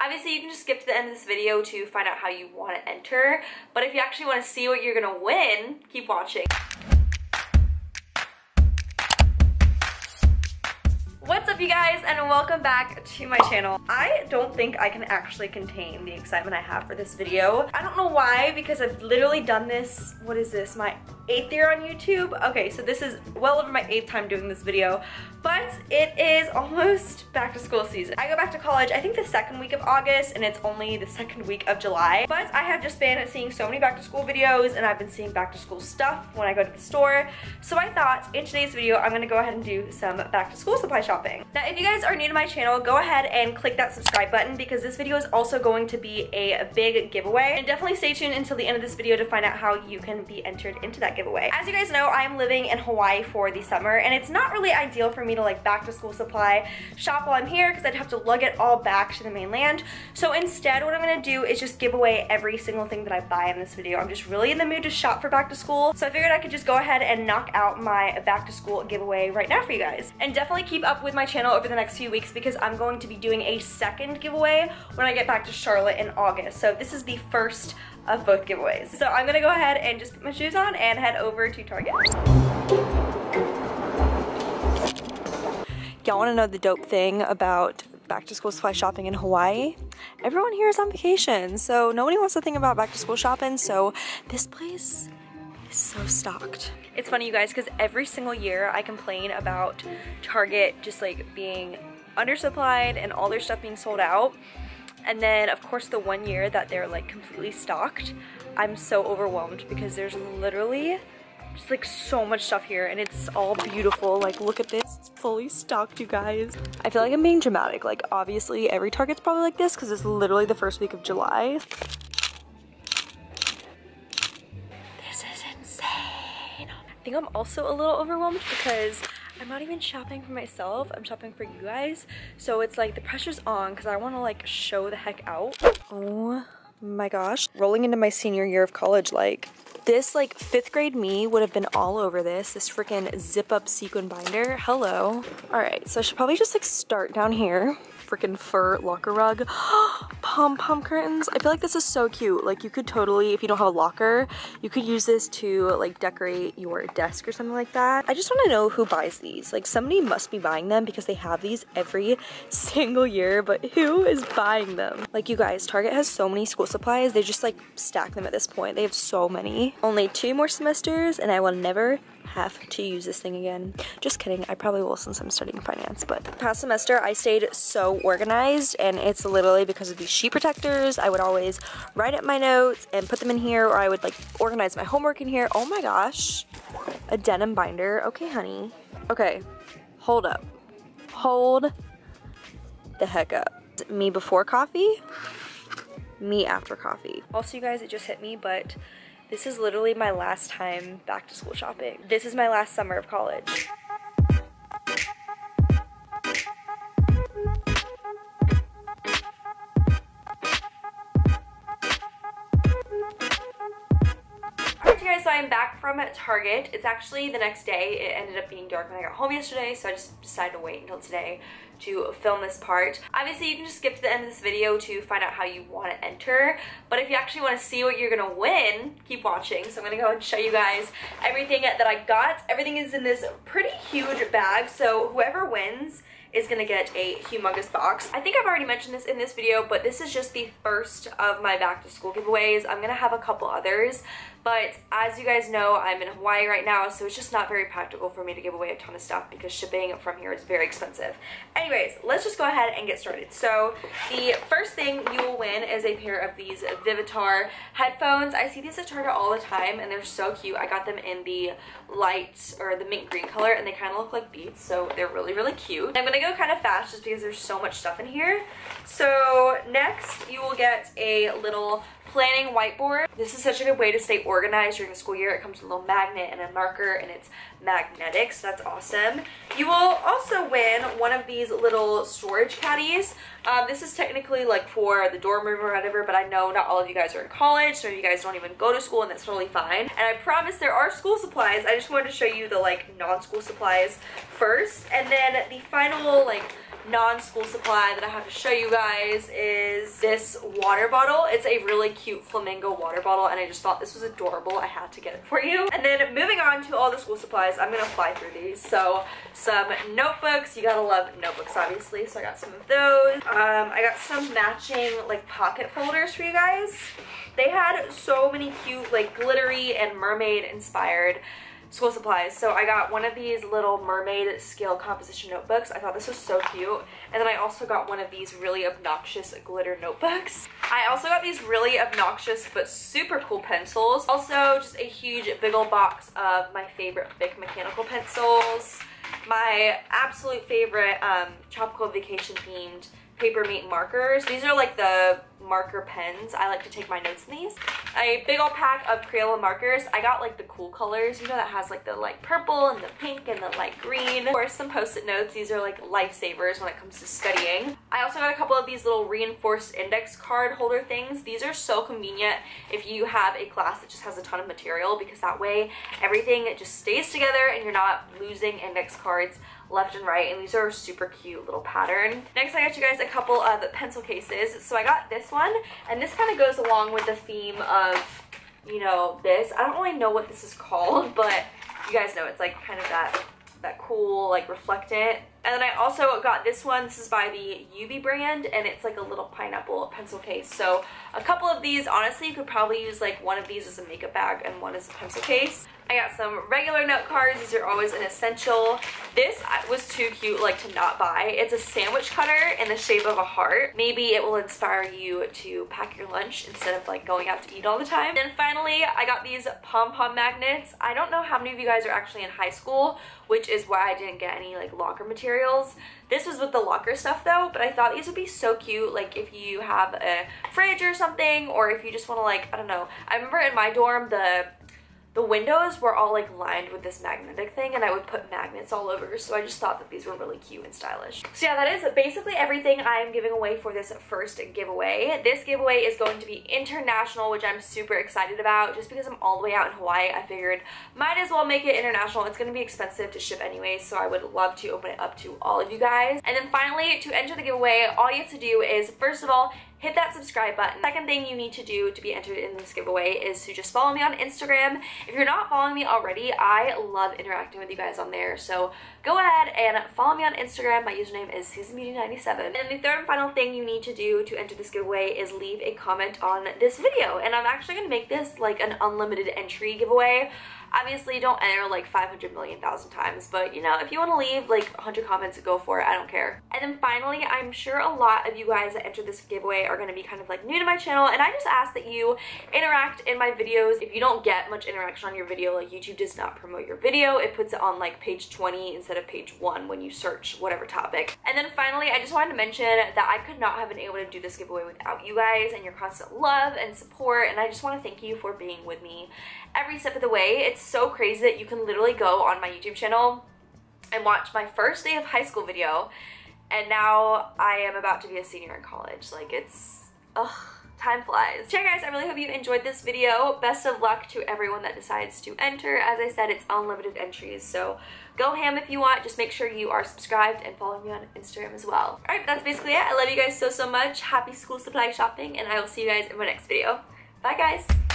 Obviously, you can just skip to the end of this video to find out how you want to enter, but if you actually want to see what you're gonna win, keep watching. What's up, you guys, and welcome back to my channel. I don't think I can actually contain the excitement I have for this video. I don't know why, because I've literally done this, what is this, my 8th year on YouTube? Okay, so this is well over my 8th time doing this video, but it is almost back to school season. I go back to college, I think the 2nd week of August, and it's only the 2nd week of July, but I have just been seeing so many back to school videos, and I've been seeing back to school stuff when I go to the store, so I thought in today's video, I'm gonna go ahead and do some back to school supply shopping. Now, if you guys are new to my channel, go ahead and click that subscribe button because this video is also going to be a big giveaway, and definitely stay tuned until the end of this video to find out how you can be entered into that giveaway. As you guys know, I am living in Hawaii for the summer, and it's not really ideal for me to like back to school supply shop while I'm here because I'd have to lug it all back to the mainland. So instead, what I'm gonna do is just give away every single thing that I buy in this video. I'm just really in the mood to shop for back to school, so I figured I could just go ahead and knock out my back to school giveaway right now for you guys. And definitely keep up with my channel over the next few weeks because I'm going to be doing a second giveaway when I get back to Charlotte in August. So this is the first of both giveaways. So I'm gonna go ahead and just put my shoes on and head over to Target. Y'all wanna know the dope thing about back to school supply shopping in Hawaii? Everyone here is on vacation, so nobody wants to think about back to school shopping, so this place is so stocked. It's funny, you guys, because every single year I complain about Target just like being undersupplied and all their stuff being sold out. And then, of course, the one year that they're like completely stocked, I'm so overwhelmed because there's literally just like so much stuff here and it's all beautiful. Like, look at this, it's fully stocked, you guys. I feel like I'm being dramatic. Like, obviously every Target's probably like this because it's literally the first week of July. This is insane. I think I'm also a little overwhelmed because I'm not even shopping for myself, I'm shopping for you guys. So it's like the pressure's on because I want to like show the heck out. Oh my gosh. Rolling into my senior year of college, like this like 5th grade me would have been all over this freaking zip up sequin binder. Hello. All right, so I should probably just like start down here. Freaking fur locker rug. Pom Pom Curtains. I feel like this is so cute. Like, you could totally, if you don't have a locker, you could use this to like decorate your desk or something like that. I just want to know who buys these. Like, somebody must be buying them because they have these every single year, but who is buying them? Like, you guys, Target has so many school supplies. They just like stack them at this point. They have so many. Only 2 more semesters and I will never have to use this thing again. Just kidding, I probably will since I'm studying finance, but past semester I stayed so organized and it's literally because of these sheet protectors. I would always write up my notes and put them in here, or I would like organize my homework in here. Oh my gosh, a denim binder. Okay, honey. Okay, hold up. Hold the heck up. Me before coffee, me after coffee. Also, you guys, it just hit me, but this is literally my last time back to school shopping. This is my last summer of college. So I'm back from Target. It's actually the next day. It ended up being dark when I got home yesterday, so I just decided to wait until today to film this part. Obviously, you can just skip to the end of this video to find out how you want to enter, but if you actually want to see what you're gonna win, keep watching. So I'm gonna go and show you guys everything that I got. Everything is in this pretty huge bag, so whoever wins is gonna get a humongous box. I think I've already mentioned this in this video, but this is just the first of my back to school giveaways. I'm gonna have a couple others, but as you guys know, I'm in Hawaii right now, so it's just not very practical for me to give away a ton of stuff because shipping from here is very expensive. Anyways, let's just go ahead and get started. So the first thing you will win is a pair of these Vivitar headphones. I see these at Target all the time and they're so cute. I got them in the light or the mint green color and they kind of look like Beats, so they're really, really cute. I'm gonna go kind of fast just because there's so much stuff in here. So next you will get a little planning whiteboard. This is such a good way to stay organized during the school year. It comes with a little magnet and a marker, and it's magnetic, so that's awesome. You will also win one of these little storage caddies. This is technically like for the dorm room or whatever, but I know not all of you guys are in college, so you guys don't even go to school, and that's totally fine. And I promise there are school supplies. I just wanted to show you the like non-school supplies first, and then the final like non-school supply that I have to show you guys is this water bottle. It's a really cute flamingo water bottle, and I just thought this was adorable. I had to get it for you. And then moving on to all the school supplies, I'm gonna fly through these. So some notebooks. You gotta love notebooks, obviously, so I got some of those. I got some matching like pocket folders for you guys. They had so many cute like glittery and mermaid inspired school supplies. So I got one of these little mermaid scale composition notebooks. I thought this was so cute. And then I also got one of these really obnoxious glitter notebooks. I also got these really obnoxious but super cool pencils. Also just a huge big old box of my favorite Bic mechanical pencils. My absolute favorite tropical vacation themed paper mate markers. These are like the marker pens. I like to take my notes in these. A big old pack of Crayola markers. I got like the cool colors, you know, that has like the light purple and the pink and the light green. Of course, some post-it notes. These are like lifesavers when it comes to studying. I also got a couple of these little reinforced index card holder things. These are so convenient if you have a class that just has a ton of material, because that way everything just stays together and you're not losing index cards left and right. And these are a super cute little pattern. Next, I got you guys a couple of pencil cases. So I got this one, and this kind of goes along with the theme of, you know, this. I don't really know what this is called, but you guys know it's like kind of that cool like reflectant. And then I also got this one. This is by the UV brand, and it's like a little pineapple pencil case. So a couple of these, honestly, you could probably use like one of these as a makeup bag and one as a pencil case. I got some regular note cards. These are always an essential. This was too cute like to not buy. It's a sandwich cutter in the shape of a heart. Maybe it will inspire you to pack your lunch instead of like going out to eat all the time. And finally, I got these Pom Pom Magnets. I don't know how many of you guys are actually in high school, which is why I didn't get any like locker materials. This was with the locker stuff though, but I thought these would be so cute, like if you have a fridge or something, or if you just want to like, I don't know. I remember in my dorm, the windows were all like lined with this magnetic thing, and I would put magnets all over, so I just thought that these were really cute and stylish. So yeah, that is basically everything I am giving away for this first giveaway. This giveaway is going to be international, which I'm super excited about. Just because I'm all the way out in Hawaii, I figured might as well make it international. It's going to be expensive to ship anyway, so I would love to open it up to all of you guys. And then finally, to enter the giveaway, all you have to do is, first of all, hit that subscribe button. Second thing you need to do to be entered in this giveaway is to just follow me on Instagram. If you're not following me already, I love interacting with you guys on there, so go ahead and follow me on Instagram. My username is SusanBeauty97. And the third and final thing you need to do to enter this giveaway is leave a comment on this video. And I'm actually going to make this like an unlimited entry giveaway. Obviously, don't enter like 500 million thousand times, but you know, if you want to leave like 100 comments, go for it. I don't care. And then finally, I'm sure a lot of you guys that entered this giveaway are going to be kind of like new to my channel, and I just ask that you interact in my videos. If you don't get much interaction on your video, like YouTube does not promote your video, it puts it on like page 20 instead of page 1 when you search whatever topic. And then finally, I just wanted to mention that I could not have been able to do this giveaway without you guys and your constant love and support, and I just want to thank you for being with me every step of the way. It's so crazy that you can literally go on my YouTube channel and watch my first day of high school video, and now I am about to be a senior in college. Like, it's, ugh, time flies. So yeah, guys, I really hope you enjoyed this video. Best of luck to everyone that decides to enter. As I said, it's unlimited entries, so go ham if you want. Just make sure you are subscribed and follow me on Instagram as well. Alright, that's basically it. I love you guys so much. Happy school supply shopping, and I will see you guys in my next video. Bye, guys.